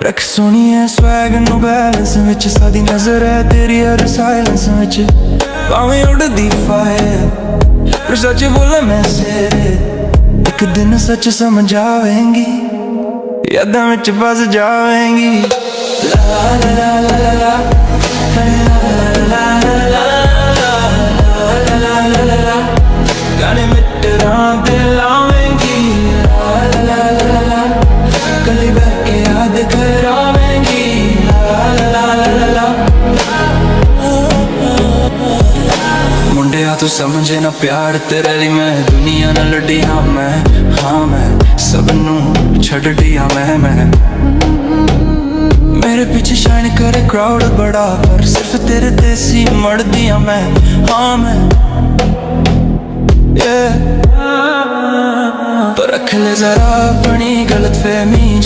रख सोनिए स्वैग नु balance which सादी नजर है तेरी हर साइलेंस विच भावें उड़दी फायर पर सच बोला मैं सेरे एक दिन सच समझ आवेंगी यादां विच बस जावेंगी ला ला ला ला ला ला गाने मिटरा दे लावेंगी ला ला ला ला कली बैठ के याद करावेंगी ला ला ला ला मुंडिया तू समझे ना प्यार तेरे लिए मैं दुनिया ना लड़ी हाँ मैं सबनू छड़ दिया मैं मेरे पीछे शाइन करे क्राउड बड़ा पर सिर्फ तेरे देसी मड़ दिया मैं हाँ मैं पर रख ले जरा अपनी गलत फहमी।